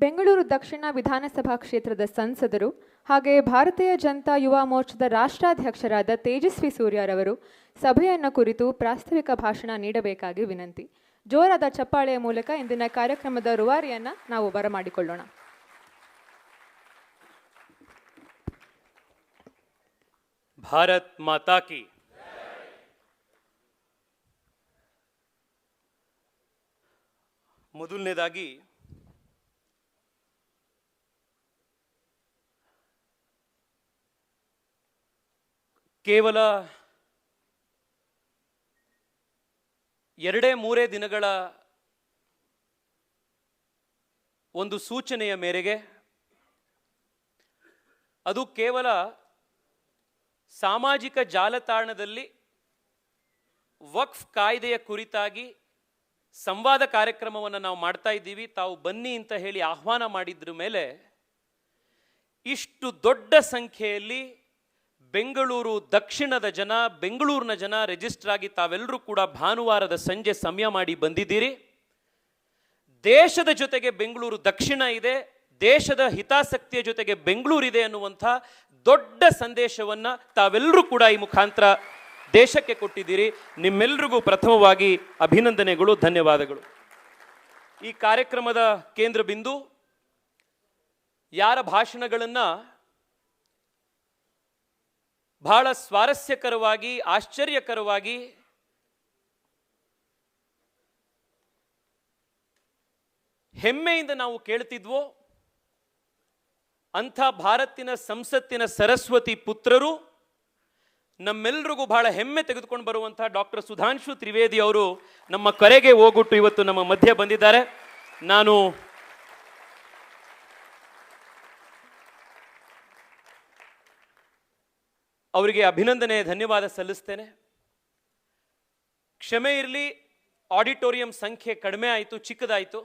ಬೆಂಗಳೂರು ದಕ್ಷಿಣ ವಿಧಾನಸಭಾ ಕ್ಷೇತ್ರದ ಸಂಸದರು ಹಾಗೆ ಭಾರತೀಯ ಜನತಾ ಯುವ ಮೋರ್ಚಾದ ರಾಷ್ಟ್ರಾಧ್ಯಕ್ಷರಾದ ತೇಜಸ್ವಿ ಸೂರ್ಯರವರು ಸಭೆಯನ್ನು ಕುರಿತು ಪ್ರಾಸ್ತಾವಿಕ ಭಾಷಣ ನೀಡಬೇಕಾಗಿ ವಿನಂತಿ. ಜೋರಾದ ಚಪ್ಪಾಳೆಯ ಮೂಲಕ ಇಂದಿನ ಕಾರ್ಯಕ್ರಮದ ರೂವಾರಿಯನ್ನ ನಾವು ಬರಮಾಡಿಕೊಳ್ಳೋಣ. ಭಾರತ್ ಮಾತಾ ಕಿ. ಮೊದಲನೇದಾಗಿ ಕೇವಲ 2-3 ದಿನಗಳ ಒಂದು ಸೂಚನೆಯ ಮೇರೆಗೆ, ಅದು ಕೇವಲ ಸಾಮಾಜಿಕ ಜಾಲತಾಣದಲ್ಲಿ ವಕ್ಫ್ ಕಾಯ್ದೆಯ ಕುರಿತಾಗಿ ಸಂವಾದ ಕಾರ್ಯಕ್ರಮವನ್ನು ನಾವು ಮಾಡ್ತಾ ಇದ್ದೀವಿ, ತಾವು ಬನ್ನಿ ಅಂತ ಹೇಳಿ ಆಹ್ವಾನ ಮಾಡಿದ್ರ ಮೇಲೆ ಇಷ್ಟು ದೊಡ್ಡ ಸಂಖ್ಯೆಯಲ್ಲಿ ಬೆಂಗಳೂರು ದಕ್ಷಿಣದ ಜನ, ಬೆಂಗಳೂರಿನ ಜನ ರಿಜಿಸ್ಟರ್ ಆಗಿ ತಾವೆಲ್ಲರೂ ಕೂಡ ಭಾನುವಾರದ ಸಂಜೆ ಸಮಯ ಮಾಡಿ ಬಂದಿದ್ದೀರಿ. ದೇಶದ ಜೊತೆಗೆ ಬೆಂಗಳೂರು ದಕ್ಷಿಣ ಇದೆ, ದೇಶದ ಹಿತಾಸಕ್ತಿಯ ಜೊತೆಗೆ ಬೆಂಗಳೂರಿದೆ ಅನ್ನುವಂಥ ದೊಡ್ಡ ಸಂದೇಶವನ್ನು ತಾವೆಲ್ಲರೂ ಕೂಡ ಈ ಮುಖಾಂತರ ದೇಶಕ್ಕೆ ಕೊಟ್ಟಿದ್ದೀರಿ. ನಿಮ್ಮೆಲ್ಲರಿಗೂ ಪ್ರಥಮವಾಗಿ ಅಭಿನಂದನೆಗಳು, ಧನ್ಯವಾದಗಳು. ಈ ಕಾರ್ಯಕ್ರಮದ ಕೇಂದ್ರ ಬಿಂದು ಯಾರ ಭಾಷಣಗಳನ್ನು ಬಹಳ ಸ್ವಾರಸ್ಯಕರವಾಗಿ, ಆಶ್ಚರ್ಯಕರವಾಗಿ, ಹೆಮ್ಮೆಯಿಂದ ನಾವು ಕೇಳ್ತಿದ್ವೋ ಅಂಥ ಭಾರತಿನ ಸಂಸತ್ತಿನ ಸರಸ್ವತಿ ಪುತ್ರರು, ನಮ್ಮೆಲ್ಲರಿಗೂ ಬಹಳ ಹೆಮ್ಮೆ ತೆಗೆದುಕೊಂಡು ಬರುವಂಥ ಡಾಕ್ಟರ್ ಸುಧಾಂಶು ತ್ರಿವೇದಿ ಅವರು ನಮ್ಮ ಕರೆಗೆ ಹೋಗುಟ್ಟು ಇವತ್ತು ನಮ್ಮ ಮಧ್ಯೆ ಬಂದಿದ್ದಾರೆ. ನಾನು ಅವರಿಗೆ ಅಭಿನಂದನೆ, ಧನ್ಯವಾದ ಸಲ್ಲಿಸ್ತೇನೆ. ಕ್ಷಮೆ ಇರಲಿ, ಆಡಿಟೋರಿಯಂ ಸಂಖ್ಯೆ ಕಡಿಮೆ ಆಯಿತು, ಚಿಕ್ಕದಾಯಿತು.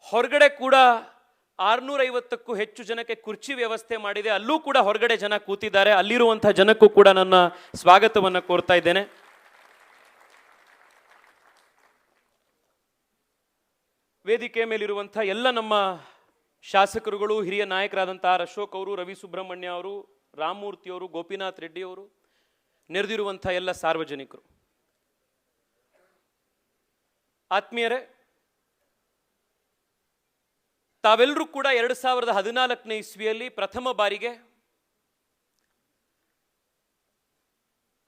ಹೊರಗಡೆ ಕೂಡ 650ಕ್ಕೂ ಹೆಚ್ಚು ಜನಕ್ಕೆ ಕುರ್ಚಿ ವ್ಯವಸ್ಥೆ ಮಾಡಿದೆ, ಅಲ್ಲೂ ಕೂಡ ಹೊರಗಡೆ ಜನ ಕೂತಿದ್ದಾರೆ. ಅಲ್ಲಿರುವಂಥ ಜನಕ್ಕೂ ಕೂಡ ನನ್ನ ಸ್ವಾಗತವನ್ನು ಕೋರ್ತಾ ಇದ್ದೇನೆ. ವೇದಿಕೆ ಮೇಲಿರುವಂಥ ಎಲ್ಲ ನಮ್ಮ ಶಾಸಕರುಗಳು, ಹಿರಿಯ ನಾಯಕರಾದಂಥ ಅಶೋಕ್ ಅವರು, ರವಿ ಸುಬ್ರಹ್ಮಣ್ಯ ಅವರು, ರಾಮಮೂರ್ತಿಯವರು, ಗೋಪಿನಾಥ್ ರೆಡ್ಡಿ ಅವರು, ನೆರೆದಿರುವಂಥ ಎಲ್ಲ ಸಾರ್ವಜನಿಕರು, ಆತ್ಮೀಯರೇ, ತಾವೆಲ್ಲರೂ ಕೂಡ 2014ನೇ ಇಸ್ವಿಯಲ್ಲಿ ಪ್ರಥಮ ಬಾರಿಗೆ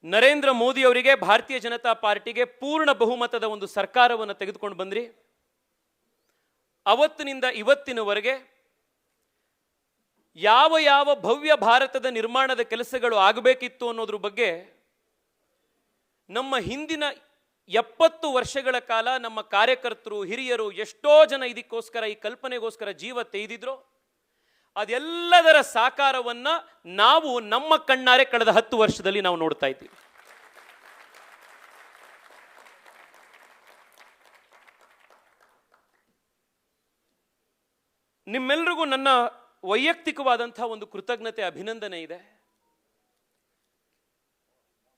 ನರೇಂದ್ರ ಮೋದಿ ಅವರಿಗೆ, ಭಾರತೀಯ ಜನತಾ ಪಾರ್ಟಿಗೆ ಪೂರ್ಣ ಬಹುಮತದ ಒಂದು ಸರ್ಕಾರವನ್ನು ತೆಗೆದುಕೊಂಡು ಬಂದ್ರಿ. ಅವತ್ತಿನಿಂದ ಇವತ್ತಿನವರೆಗೆ ಯಾವ ಯಾವ ಭವ್ಯ ಭಾರತದ ನಿರ್ಮಾಣದ ಕೆಲಸಗಳು ಆಗಬೇಕಿತ್ತು ಅನ್ನೋದ್ರ ಬಗ್ಗೆ ನಮ್ಮ ಹಿಂದಿನ 70 ವರ್ಷಗಳ ಕಾಲ ನಮ್ಮ ಕಾರ್ಯಕರ್ತರು, ಹಿರಿಯರು, ಎಷ್ಟೋ ಜನ ಇದಕ್ಕೋಸ್ಕರ, ಈ ಕಲ್ಪನೆಗೋಸ್ಕರ ಜೀವ ತೆಗೆದಿದ್ರು. ಅದೆಲ್ಲದರ ಸಾಕಾರವನ್ನ ನಾವು ನಮ್ಮ ಕಣ್ಣಾರೆ ಕಳೆದ 10 ವರ್ಷದಲ್ಲಿ ನಾವು ನೋಡ್ತಾ ಇದ್ದೀವಿ. ನಿಮ್ಮೆಲ್ಲರಿಗೂ ನನ್ನ ವೈಯಕ್ತಿಕವಾದಂಥ ಒಂದು ಕೃತಜ್ಞತೆ, ಅಭಿನಂದನೆ ಇದೆ.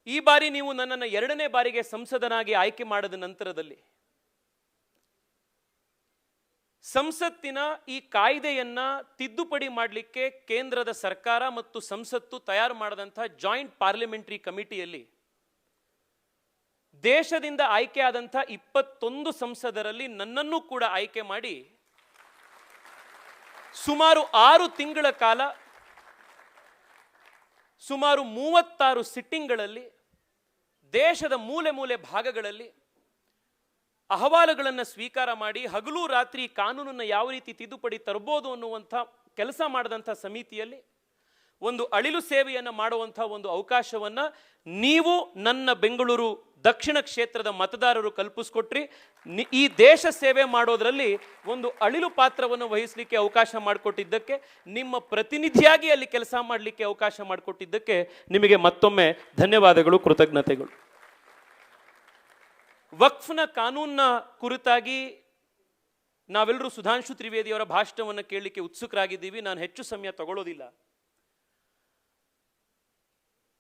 ಈ ಬಾರಿ ನೀವು ನನ್ನನ್ನು 2ನೇ ಬಾರಿಗೆ ಸಂಸದನಾಗಿ ಆಯ್ಕೆ ಮಾಡಿದ ನಂತರದಲ್ಲಿ ಸಂಸತ್ತಿನ ಈ ಕಾಯ್ದೆಯನ್ನ ತಿದ್ದುಪಡಿ ಮಾಡಲಿಕ್ಕೆ ಕೇಂದ್ರದ ಸರ್ಕಾರ ಮತ್ತು ಸಂಸತ್ತು ತಯಾರು ಮಾಡಿದಂಥ ಜಾಯಿಂಟ್ ಪಾರ್ಲಿಮೆಂಟರಿ ಕಮಿಟಿಯಲ್ಲಿ ದೇಶದಿಂದ ಆಯ್ಕೆಯಾದಂಥ 21 ಸಂಸದರಲ್ಲಿ ನನ್ನನ್ನು ಕೂಡ ಆಯ್ಕೆ ಮಾಡಿ ಸುಮಾರು 6 ತಿಂಗಳ ಕಾಲ, ಸುಮಾರು 36 ಸಿಟ್ಟಿಂಗ್ಗಳಲ್ಲಿ ದೇಶದ ಮೂಲೆ ಮೂಲೆ ಭಾಗಗಳಲ್ಲಿ ಅಹವಾಲುಗಳನ್ನು ಸ್ವೀಕಾರ ಮಾಡಿ ಹಗಲು ರಾತ್ರಿ ಕಾನೂನನ್ನು ಯಾವ ರೀತಿ ತಿದ್ದುಪಡಿ ತರಬಹುದು ಅನ್ನುವಂಥ ಕೆಲಸ ಮಾಡಿದಂಥ ಸಮಿತಿಯಲ್ಲಿ ಒಂದು ಅಳಿಲು ಸೇವೆಯನ್ನು ಮಾಡುವಂಥ ಒಂದು ಅವಕಾಶವನ್ನು ನೀವು ನನ್ನ ಬೆಂಗಳೂರು ದಕ್ಷಿಣ ಕ್ಷೇತ್ರದ ಮತದಾರರು ಕಲ್ಪಿಸ್ಕೊಟ್ರಿ. ಈ ದೇಶ ಸೇವೆ ಮಾಡೋದರಲ್ಲಿ ಒಂದು ಅಳಿಲು ಪಾತ್ರವನ್ನು ವಹಿಸಲಿಕ್ಕೆ ಅವಕಾಶ ಮಾಡಿಕೊಟ್ಟಿದ್ದಕ್ಕೆ, ನಿಮ್ಮ ಪ್ರತಿನಿಧಿಯಾಗಿ ಅಲ್ಲಿ ಕೆಲಸ ಮಾಡಲಿಕ್ಕೆ ಅವಕಾಶ ಮಾಡಿಕೊಟ್ಟಿದ್ದಕ್ಕೆ ನಿಮಗೆ ಮತ್ತೊಮ್ಮೆ ಧನ್ಯವಾದಗಳು, ಕೃತಜ್ಞತೆಗಳು. ವಕ್ಫ್ನ ಕಾನೂನಿನ ಕುರಿತಾಗಿ ನಾವೆಲ್ಲರೂ ಸುಧಾಂಶು ತ್ರಿವೇದಿಯವರ ಭಾಷಣವನ್ನು ಕೇಳಲಿಕ್ಕೆ ಉತ್ಸುಕರಾಗಿದ್ದೀವಿ. ನಾನು ಹೆಚ್ಚು ಸಮಯ ತಗೊಳ್ಳೋದಿಲ್ಲ.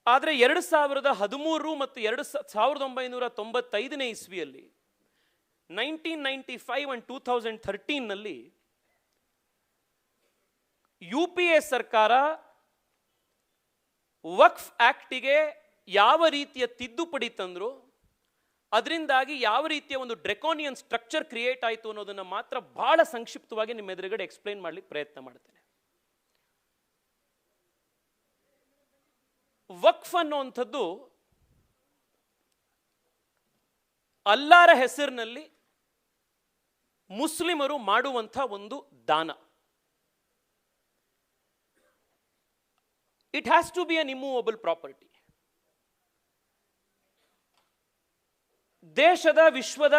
ಆದರೆ 2013 ಮತ್ತು 1995ನೇ ಇಸ್ವಿಯಲ್ಲಿ 1995 and 2013ನಲ್ಲಿ UPA ಸರ್ಕಾರ ವಕ್ಫ್ ಆಕ್ಟಿಗೆ ಯಾವ ರೀತಿಯ ತಿದ್ದುಪಡಿ ತಂದ್ರು, ಅದರಿಂದಾಗಿ ಯಾವ ರೀತಿಯ ಒಂದು ಡ್ರೆಕೋನಿಯನ್ ಸ್ಟ್ರಕ್ಚರ್ ಕ್ರಿಯೇಟ್ ಆಯಿತು ಅನ್ನೋದನ್ನ ಮಾತ್ರ ಬಹಳ ಸಂಕ್ಷಿಪ್ತವಾಗಿ ನಿಮ್ಮ ಎದುರುಗಡೆ ಎಕ್ಸ್ಪ್ಲೈನ್ ಮಾಡ್ಲಿಕ್ಕೆ ಪ್ರಯತ್ನ ಮಾಡ್ತೇನೆ. ವಕ್ಫ್ ಅನ್ನುವಂಥದ್ದು ಅಲ್ಲಾರ ಹೆಸರಿನಲ್ಲಿ ಮುಸ್ಲಿಮರು ಮಾಡುವಂಥ ಒಂದು ದಾನ. It has to be an immovable property. ದೇಶದ ವಿಶ್ವದ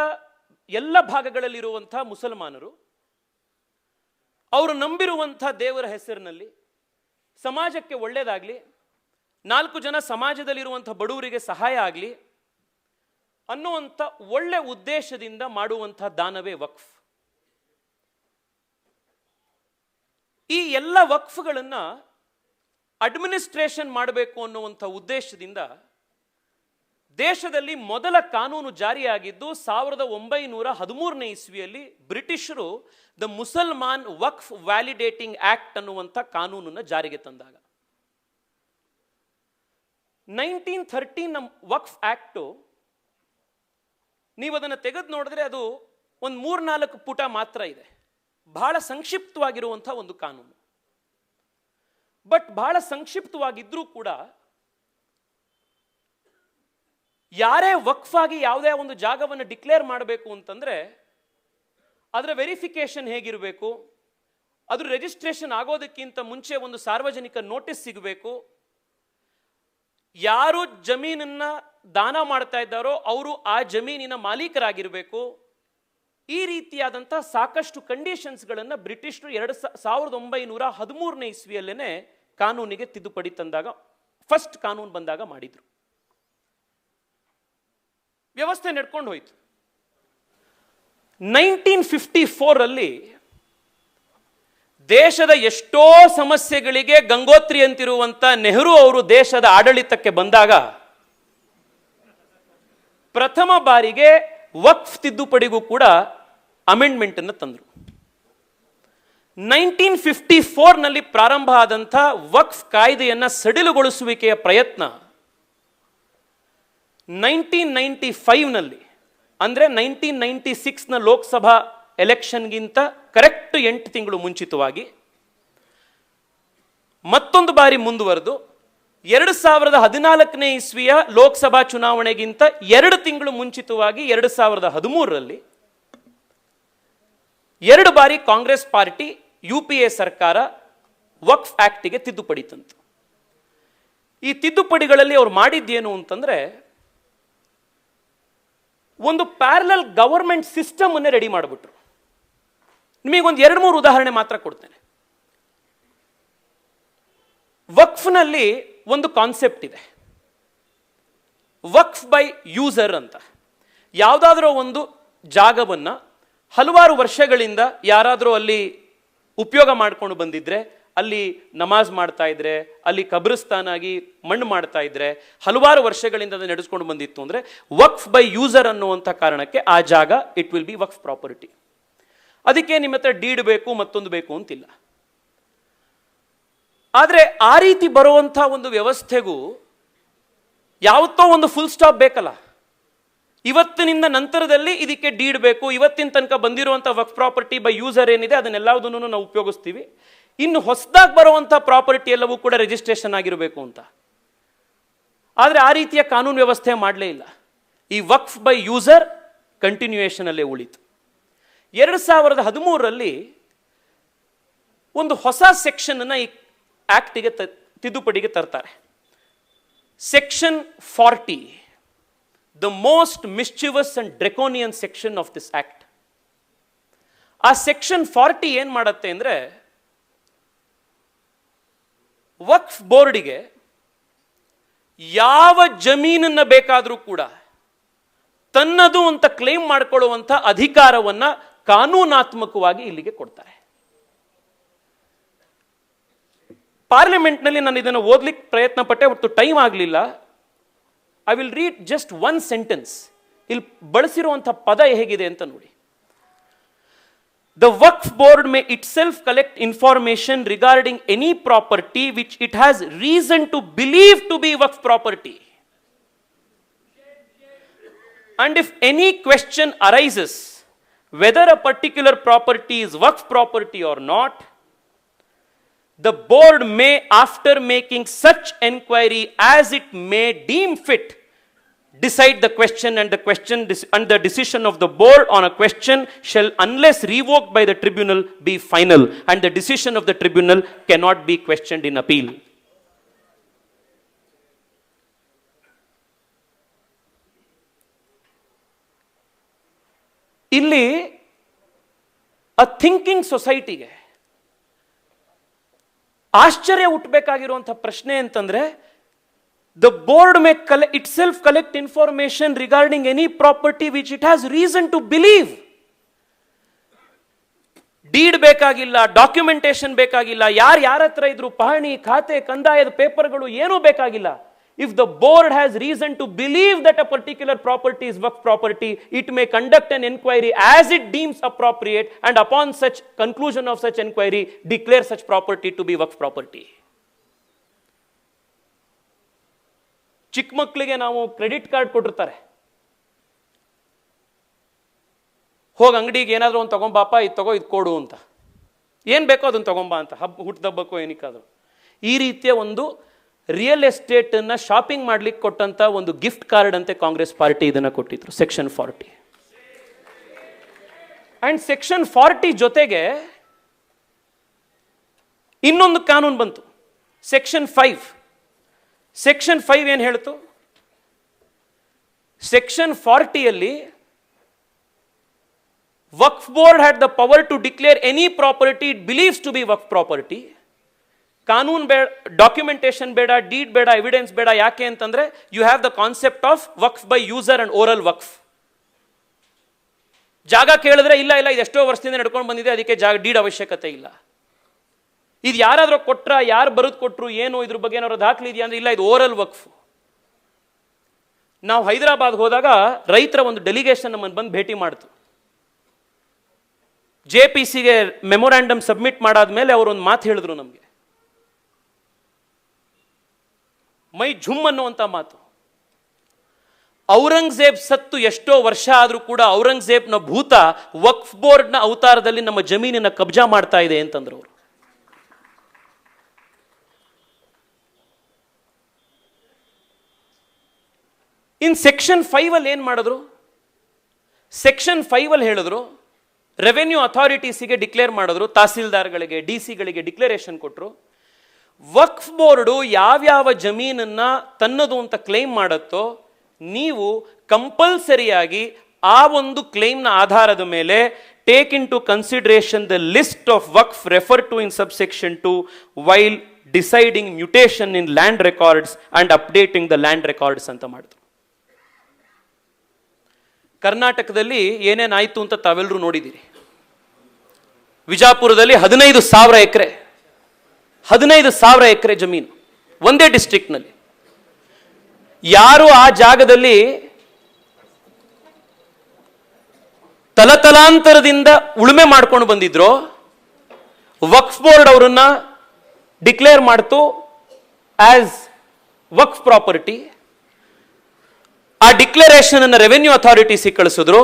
ಎಲ್ಲ ಭಾಗಗಳಲ್ಲಿರುವಂಥ ಮುಸಲ್ಮಾನರು ಅವರು ನಂಬಿರುವಂಥ ದೇವರ ಹೆಸರಿನಲ್ಲಿ ಸಮಾಜಕ್ಕೆ ಒಳ್ಳೆಯದಾಗಲಿ, 4 ಜನ ಸಮಾಜದಲ್ಲಿರುವಂಥ ಬಡವರಿಗೆ ಸಹಾಯ ಆಗಲಿ ಅನ್ನುವಂಥ ಒಳ್ಳೆ ಉದ್ದೇಶದಿಂದ ಮಾಡುವಂಥ ದಾನವೇ ವಕ್ಫ್. ಈ ಎಲ್ಲ ವಕ್ಫ್ಗಳನ್ನು ಅಡ್ಮಿನಿಸ್ಟ್ರೇಷನ್ ಮಾಡಬೇಕು ಅನ್ನುವಂಥ ಉದ್ದೇಶದಿಂದ ದೇಶದಲ್ಲಿ ಮೊದಲ ಕಾನೂನು ಜಾರಿಯಾಗಿದ್ದು 1913ನೇ ಇಸ್ವಿಯಲ್ಲಿ ಬ್ರಿಟಿಷರು ದ ಮುಸಲ್ಮಾನ್ ವಕ್ಫ್ ವ್ಯಾಲಿಡೇಟಿಂಗ್ ಆಕ್ಟ್ ಅನ್ನುವಂಥ ಕಾನೂನನ್ನು ಜಾರಿಗೆ ತಂದಾಗ 1913 ವಕ್ಫ್ ಆಕ್ಟು ನೀವು ಅದನ್ನು ತೆಗೆದು ನೋಡಿದ್ರೆ ಅದು ಒಂದು 3-4 ಪುಟ ಮಾತ್ರ ಇದೆ. ಬಹಳ ಸಂಕ್ಷಿಪ್ತವಾಗಿರುವಂಥ ಒಂದು ಕಾನೂನು. ಬಟ್ ಬಹಳ ಸಂಕ್ಷಿಪ್ತವಾಗಿದ್ರೂ ಕೂಡ ಯಾರೇ ವಕ್ಫ್ ಆಗಿ ಯಾವುದೇ ಒಂದು ಜಾಗವನ್ನು ಡಿಕ್ಲೇರ್ ಮಾಡಬೇಕು ಅಂತಂದ್ರೆ ಅದರ ವೆರಿಫಿಕೇಶನ್ ಹೇಗಿರಬೇಕು, ಅದ್ರ ರಿಜಿಸ್ಟ್ರೇಷನ್ ಆಗೋದಕ್ಕಿಂತ ಮುಂಚೆ ಒಂದು ಸಾರ್ವಜನಿಕ ನೋಟಿಸ್ ಸಿಗಬೇಕು, ಯಾರು ಜಮೀನನ್ನ ದಾನ ಮಾಡ್ತಾ ಇದ್ದಾರೋ ಅವರು ಆ ಜಮೀನಿನ ಮಾಲೀಕರಾಗಿರಬೇಕು. ಈ ರೀತಿಯಾದಂಥ ಸಾಕಷ್ಟು ಕಂಡೀಷನ್ಸ್ಗಳನ್ನು ಬ್ರಿಟಿಷರು 1913ನೇ ಇಸ್ವಿಯಲ್ಲೇನೆ ಕಾನೂನಿಗೆ ತಿದ್ದುಪಡಿ ತಂದಾಗ, ಫಸ್ಟ್ ಕಾನೂನು ಬಂದಾಗ ಮಾಡಿದ್ರು. ವ್ಯವಸ್ಥೆ ನಡ್ಕೊಂಡು ಹೋಯಿತು. 1954ರಲ್ಲಿ ದೇಶದ ಎಷ್ಟೋ ಸಮಸ್ಯೆಗಳಿಗೆ ಗಂಗೋತ್ರಿ ಅಂತಿರುವಂತ ನೆಹರು ಅವರು ದೇಶದ ಆಡಳಿತಕ್ಕೆ ಬಂದಾಗ ಪ್ರಥಮ ಬಾರಿಗೆ ವಕ್ಫ್ ತಿದ್ದುಪಡಿಗೂ ಕೂಡ ಅಮೆಂಡ್ಮೆಂಟ್ ಅನ್ನು ತಂದರು. 1954ನಲ್ಲಿ ಪ್ರಾರಂಭ ಆದಂಥ ವಕ್ಫ್ ಕಾಯ್ದೆಯನ್ನು ಸಡಿಲುಗೊಳಿಸುವಿಕೆಯ ಪ್ರಯತ್ನ 1995ನಲ್ಲಿ ಅಂದರೆ 1996ನ ಲೋಕಸಭಾ ಎಲೆಕ್ಷನ್ಗಿಂತ ಕರೆಕ್ಟ್ 8 ತಿಂಗಳು ಮುಂಚಿತವಾಗಿ ಮತ್ತೊಂದು ಬಾರಿ ಮುಂದುವರೆದು 2014ನೇ ಇಸ್ವಿಯ ಲೋಕಸಭಾ ಚುನಾವಣೆಗಿಂತ 2 ತಿಂಗಳು ಮುಂಚಿತವಾಗಿ 2013ರಲ್ಲಿ 2 ಬಾರಿ ಕಾಂಗ್ರೆಸ್ ಪಾರ್ಟಿ UPA ಸರ್ಕಾರ ವಕ್ಫ್ ಆಕ್ಟಿಗೆ ತಿದ್ದುಪಡಿ ತಂತು. ಈ ತಿದ್ದುಪಡಿಗಳಲ್ಲಿ ಅವ್ರು ಮಾಡಿದ್ದೇನು ಅಂತಂದ್ರೆ ಒಂದು ಪ್ಯಾರಲಲ್ ಗವರ್ಮೆಂಟ್ ಸಿಸ್ಟಮ್ ಅನ್ನೇ ರೆಡಿ ಮಾಡಿಬಿಟ್ರು. ನಿಮಗೊಂದು 2-3 ಉದಾಹರಣೆ ಮಾತ್ರ ಕೊಡ್ತೇನೆ. ವಕ್ಫ್ನಲ್ಲಿ ಒಂದು ಕಾನ್ಸೆಪ್ಟ್ ಇದೆ, ವಕ್ಫ್ ಬೈ ಯೂಸರ್ ಅಂತ. ಯಾವುದಾದ್ರೂ ಒಂದು ಜಾಗವನ್ನು ಹಲವಾರು ವರ್ಷಗಳಿಂದ ಯಾರಾದರೂ ಅಲ್ಲಿ ಉಪಯೋಗ ಮಾಡ್ಕೊಂಡು ಬಂದಿದ್ರೆ, ಅಲ್ಲಿ ನಮಾಜ್ ಮಾಡ್ತಾ ಇದ್ರೆ, ಅಲ್ಲಿ ಕಬ್ರಿಸ್ತಾನ್ ಆಗಿ ಮಣ್ಣು ಮಾಡ್ತಾ ಇದ್ರೆ, ಹಲವಾರು ವರ್ಷಗಳಿಂದ ಅದು ನಡೆಸ್ಕೊಂಡು ಬಂದಿತ್ತು ಅಂದ್ರೆ ವಕ್ಫ್ ಬೈ ಯೂಸರ್ ಅನ್ನುವಂಥ ಕಾರಣಕ್ಕೆ ಆ ಜಾಗ it will B Waqf property. ಅದಕ್ಕೆ ನಿಮ್ಮ ಹತ್ರ ಡೀಡ್ ಬೇಕು ಮತ್ತೊಂದು ಬೇಕು ಅಂತಿಲ್ಲ. ಆದರೆ ಆ ರೀತಿ ಬರುವಂಥ ಒಂದು ವ್ಯವಸ್ಥೆಗೂ ಯಾವತ್ತೋ ಒಂದು ಫುಲ್ ಸ್ಟಾಪ್ ಬೇಕಲ್ಲ. ಇವತ್ತಿನಿಂದ ನಂತರದಲ್ಲಿ ಇದಕ್ಕೆ ಡೀಡ್ ಬೇಕು, ಇವತ್ತಿನ ತನಕ ಬಂದಿರುವಂಥ ವಕ್ಫ್ ಪ್ರಾಪರ್ಟಿ ಬೈ ಯೂಸರ್ ಏನಿದೆ ಅದನ್ನೆಲ್ಲದನ್ನು ನಾವು ಉಪಯೋಗಿಸ್ತೀವಿ, ಇನ್ನು ಹೊಸದಾಗಿ ಬರುವಂಥ ಪ್ರಾಪರ್ಟಿ ಎಲ್ಲವೂ ಕೂಡ ರಿಜಿಸ್ಟ್ರೇಷನ್ ಆಗಿರಬೇಕು ಅಂತ. ಆದರೆ ಆ ರೀತಿಯ ಕಾನೂನು ವ್ಯವಸ್ಥೆ ಮಾಡಲೇ ಇಲ್ಲ. ಈ ವಕ್ಫ್ ಬೈ ಯೂಸರ್ ಕಂಟಿನ್ಯೂಯೇಷನ್ ಅಲ್ಲೇ ಉಳಿತು. 2013ರಲ್ಲಿ ಒಂದು ಹೊಸ ಸೆಕ್ಷನ್ ಅನ್ನ ಈ ಆಕ್ಟಿಗೆ ತಿದ್ದುಪಡಿಗೆ ತರ್ತಾರೆ. Section 40, the most ಮಿಸ್ಚಿವಸ್ and ಡ್ರೆಕೋನಿಯನ್ section of this act. ಆ ಸೆಕ್ಷನ್ 40 ಏನ್ ಮಾಡುತ್ತೆ ಅಂದ್ರೆ ವಕ್ಫ್ ಬೋರ್ಡಿಗೆ ಯಾವ ಜಮೀನನ್ನ ಬೇಕಾದರೂ ಕೂಡ ತನ್ನದು ಅಂತ ಕ್ಲೇಮ್ ಮಾಡಿಕೊಳ್ಳುವಂಥ ಅಧಿಕಾರವನ್ನ ಕಾನೂನಾತ್ಮಕವಾಗಿ ಇಲ್ಲಿಗೆ ಕೊಡ್ತಾರೆ. ಪಾರ್ಲಿಮೆಂಟ್ನಲ್ಲಿ ನಾನು ಇದನ್ನು ಓದ್ಲಿಕ್ಕೆ ಪ್ರಯತ್ನ ಪಟ್ಟೆ, ಹೊತ್ತು ಟೈಮ್ ಆಗಲಿಲ್ಲ. I will read just 1 sentence. ಇಲ್ಲಿ ಬಳಸಿರುವಂಥ ಪದ ಹೇಗಿದೆ ಅಂತ ನೋಡಿ. The Waqf board may itself collect information regarding any property which it has reason to believe to be Waqf property. And if any question arises whether a particular property is Waqf property or not, the board may, after making such enquiry as it may deem fit, decide the question, and the decision of the board on a question shall, unless revoked by the tribunal, be final, and the decision of the tribunal cannot be questioned in appeal. ಇಲ್ಲಿ ಅ thinking ಸೊಸೈಟಿಗೆ ಆಶ್ಚರ್ಯ ಹುಟ್ಟಬೇಕಾಗಿರುವಂತಹ ಪ್ರಶ್ನೆ ಅಂತಂದ್ರೆ, the board may itself collect information regarding any property which it has reason to believe. Deed ಬೇಕಾಗಿಲ್ಲ, documentation ಬೇಕಾಗಿಲ್ಲ, ಯಾರ ಹತ್ರ ಇದ್ರು ಪಹಣಿ, ಖಾತೆ, ಕಂದಾಯದ ಪೇಪರ್ಗಳು ಏನೂ ಬೇಕಾಗಿಲ್ಲ. If the board has reason to believe that a particular property is Waqf property, it may conduct an inquiry as it deems appropriate, and upon such conclusion of such inquiry, declare such property to be Waqf property. ಚಿಕ್ಕ ಮಕ್ಕಳಿಗೆ ನಾವು credit card ಕೊಟ್ಟಿರ್ತಾರೆ, ಹೋಗಿ ಅಂಗಡಿಗೆ ಏನಾದರೂ ಒಂದು ತಗೊಂಬಾಪ, ಇದು ತಗೋ, ಇದು ಕೊಡು ಅಂತ, ಏನು ಬೇಕೋ ಅದನ್ನು ತಗೊಂಬಾ ಅಂತ, ಹುಟ್ಟದಬ್ಬಕ್ಕೋ ಏನಕ್ಕಾದ್ರು. ಈ ರೀತಿಯ ಒಂದು ರಿಯಲ್ ಎಸ್ಟೇಟನ್ನ ಶಾಪಿಂಗ್ ಮಾಡ್ಲಿಕ್ಕೆ ಕೊಟ್ಟಂತ ಒಂದು ಗಿಫ್ಟ್ ಕಾರ್ಡ್ ಅಂತೆ ಕಾಂಗ್ರೆಸ್ ಪಾರ್ಟಿ ಇದನ್ನು ಕೊಟ್ಟಿದ್ರು, ಸೆಕ್ಷನ್ 40. ಅಂಡ್ ಸೆಕ್ಷನ್ 40 ಜೊತೆಗೆ ಇನ್ನೊಂದು ಕಾನೂನು ಬಂತು, ಸೆಕ್ಷನ್ 5. ಸೆಕ್ಷನ್ 5 ಏನು ಹೇಳ್ತು? ಸೆಕ್ಷನ್ 40ಯಲ್ಲಿ Waqf board had the power to declare any property it believes to be Waqf property. ಕಾನೂನು ಬೇಡ, ಡಾಕ್ಯುಮೆಂಟೇಶನ್ ಬೇಡ, ಡೀಡ್ ಬೇಡ, ಎವಿಡೆನ್ಸ್ ಬೇಡ. ಯಾಕೆ ಅಂತಂದ್ರೆ you have the concept of Waqf by user and oral Waqf. ಜಾಗ ಕೇಳಿದ್ರೆ ಇಲ್ಲ ಇದು ಎಷ್ಟೋ ವರ್ಷದಿಂದ ನಡ್ಕೊಂಡು ಬಂದಿದೆ, ಅದಕ್ಕೆ ಜಾಗ ಡೀಡ್ ಅವಶ್ಯಕತೆ ಇಲ್ಲ. ಇದು ಯಾರಾದ್ರೂ ಕೊಟ್ರ, ಯಾರು ಬರೆದು ಕೊಟ್ರು, ಏನು ಇದ್ರ ಬಗ್ಗೆ ಏನಾದ್ರು ದಾಖಲೆ ಇದೆಯಾ ಅಂದ್ರೆ ಇಲ್ಲ, ಇದು ಓರಲ್ ವಕ್ಫ್. ನಾವು ಹೈದರಾಬಾದ್ ಹೋದಾಗ ರೈತರ ಒಂದು ಡೆಲಿಗೇಷನ್ ನಮ್ಮನ್ನು ಬಂದು ಭೇಟಿ ಮಾಡ್ತು. JPCಗೆ ಮೆಮೊರಾಂಡಮ್ ಸಬ್ಮಿಟ್ ಮಾಡಾದ್ಮೇಲೆ ಅವರು ಒಂದು ಮಾತು ಹೇಳಿದ್ರು ನಮಗೆ, ಮೈ ಝುಮ್ ಅನ್ನುವಂಥ ಮಾತು. ಔರಂಗಜೇಬ್ ಸತ್ತು ಎಷ್ಟೋ ವರ್ಷ ಆದರೂ ಕೂಡ ಔರಂಗಜೇಬ್ನ ಭೂತ ವಕ್ಫ್ ಬೋರ್ಡ್ನ ಅವತಾರದಲ್ಲಿ ನಮ್ಮ ಜಮೀನಿನ ಕಬ್ಜಾ ಮಾಡ್ತಾ ಇದೆ ಅಂತಂದ್ರು ಅವರು. ಇನ್ ಸೆಕ್ಷನ್ 5 ಅಲ್ಲಿ ಏನ್ ಮಾಡಿದ್ರು? ಸೆಕ್ಷನ್ 5 ಅಲ್ಲಿ ಹೇಳಿದ್ರು, ರೆವೆನ್ಯೂ ಅಥಾರಿಟೀಸಿಗೆ ಡಿಕ್ಲೇರ್ ಮಾಡಿದ್ರು, ತಹಸೀಲ್ದಾರ್ಗಳಿಗೆ, DC ಗಳಿಗೆ ಡಿಕ್ಲರೇಷನ್ ಕೊಟ್ಟರು. ವಕ್ಫ್ ಬೋರ್ಡು ಯಾವ್ಯಾವ ಜಮೀನನ್ನ ತನ್ನದು ಅಂತ ಕ್ಲೈಮ್ ಮಾಡುತ್ತೋ, ನೀವು ಕಂಪಲ್ಸರಿಯಾಗಿ ಆ ಒಂದು ಕ್ಲೈಮ್ನ ಆಧಾರದ ಮೇಲೆ take in to consideration the list of Waqf refer to in subsection 2 while deciding mutation in land records and updating the land records ಅಂತ ಮಾಡಿದ್ರು. ಕರ್ನಾಟಕದಲ್ಲಿ ಏನೇನಾಯ್ತು ಅಂತ ತಾವೆಲ್ಲರೂ ನೋಡಿದ್ದೀರಿ. ವಿಜಾಪುರದಲ್ಲಿ 15,000 ಎಕರೆ ಜಮೀನು ಒಂದೇ ಡಿಸ್ಟ್ರಿಕ್ಟ್ನಲ್ಲಿ. ಯಾರು ಆ ಜಾಗದಲ್ಲಿ ತಲತಲಾಂತರದಿಂದ ಉಳುಮೆ ಮಾಡ್ಕೊಂಡು ಬಂದಿದ್ರೋ, ವಕ್ಫ್ ಬೋರ್ಡ್ ಅವರನ್ನ ಡಿಕ್ಲೇರ್ ಮಾಡ್ತು ಆಸ್ ವಕ್ಫ್ ಪ್ರಾಪರ್ಟಿ. ಆ ಡಿಕ್ಲರೇಷನ್ ಅನ್ನು ರೆವೆನ್ಯೂ ಅಥಾರಿಟೀಸಿಗೆ ಕಳಿಸಿದ್ರು.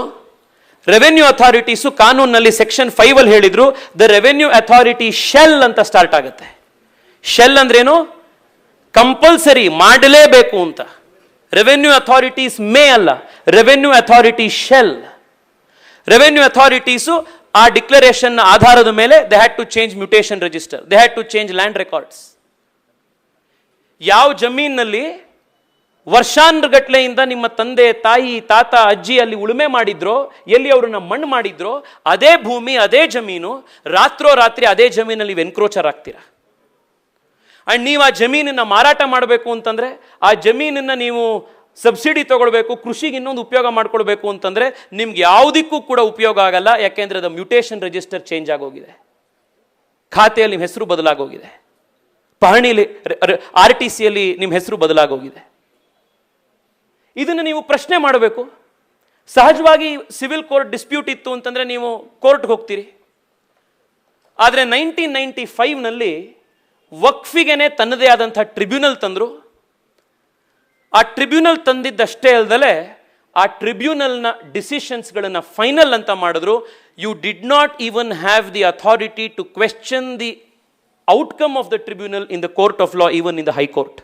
ರೆವೆನ್ಯೂ ಅಥಾರಿಟೀಸು ಕಾನೂನಲ್ಲಿ ಸೆಕ್ಷನ್ 5 ಅಲ್ಲಿ ಹೇಳಿದ್ರು, ದ ರೆವೆನ್ಯೂ ಅಥಾರಿಟಿ ಶೆಲ್ ಅಂತ ಸ್ಟಾರ್ಟ್ ಆಗುತ್ತೆ. ಶೆಲ್ ಅಂದ್ರೇನು? ಕಂಪಲ್ಸರಿ, ಮಾಡಲೇಬೇಕು ಅಂತ. ರೆವೆನ್ಯೂ ಅಥಾರಿಟೀಸ್ ಮೇ ಅಲ್ಲ, revenue authority shall. Revenue authorities ಆ ಡಿಕ್ಲರೇಷನ್ ಆಧಾರದ ಮೇಲೆ they had to change mutation register, they had to change land records. ಯಾವ ಜಮೀನಲ್ಲಿ ವರ್ಷಾನುಗಟ್ಲೆಯಿಂದ ನಿಮ್ಮ ತಂದೆ, ತಾಯಿ, ತಾತ, ಅಜ್ಜಿ ಅಲ್ಲಿ ಉಳುಮೆ ಮಾಡಿದ್ರೋ, ಎಲ್ಲಿ ಅವ್ರನ್ನ ಮಣ್ಣು ಮಾಡಿದ್ರೋ, ಅದೇ ಭೂಮಿ, ಅದೇ ಜಮೀನು, ರಾತ್ರೋರಾತ್ರಿ ಅದೇ ಜಮೀನಲ್ಲಿ ನೀವು ಎನ್ಕ್ರೋಚರ್ ಆಗ್ತೀರಾ. ಅಂಡ್ ನೀವು ಆ ಜಮೀನನ್ನ ಮಾರಾಟ ಮಾಡಬೇಕು ಅಂತಂದ್ರೆ, ಆ ಜಮೀನನ್ನ ನೀವು ಸಬ್ಸಿಡಿ ತಗೊಳ್ಬೇಕು, ಕೃಷಿಗೆ ಇನ್ನೊಂದು ಉಪಯೋಗ ಮಾಡ್ಕೊಳ್ಬೇಕು ಅಂತಂದ್ರೆ ನಿಮ್ಗೆ ಯಾವುದಕ್ಕೂ ಕೂಡ ಉಪಯೋಗ ಆಗಲ್ಲ. ಯಾಕೆಂದ್ರೆ ಅದು ಮ್ಯೂಟೇಷನ್ ರಿಜಿಸ್ಟರ್ ಚೇಂಜ್ ಆಗೋಗಿದೆ, ಖಾತೆಯಲ್ಲಿ ನಿಮ್ಮ ಹೆಸರು ಬದಲಾಗೋಗಿದೆ, ಪಹಣಿಲಿ RTCಯಲ್ಲಿ ನಿಮ್ಮ ಹೆಸರು ಬದಲಾಗೋಗಿದೆ. ಇದನ್ನು ನೀವು ಪ್ರಶ್ನೆ ಮಾಡಬೇಕು. ಸಹಜವಾಗಿ ಸಿವಿಲ್ ಕೋರ್ಟ್ ಡಿಸ್ಪ್ಯೂಟ್ ಇತ್ತು ಅಂತಂದ್ರೆ ನೀವು ಕೋರ್ಟ್ಗೆ ಹೋಗ್ತೀರಿ, ಆದರೆ 1995ನಲ್ಲಿ ವಕ್ಫಿಗೆನೆ ತನ್ನದೇ ಆದಂಥ ಟ್ರಿಬ್ಯುನಲ್ ತಂದರು. ಆ ಟ್ರಿಬ್ಯುನಲ್ ತಂದಿದ್ದಷ್ಟೇ ಅಲ್ಲದೆ ಆ ಟ್ರಿಬ್ಯುನಲ್ನ ಡಿಸಿಷನ್ಸ್ಗಳನ್ನು ಫೈನಲ್ ಅಂತ ಮಾಡಿದ್ರು. You did not even have the authority to question the outcome of the tribunal in the court of law, even in the high court.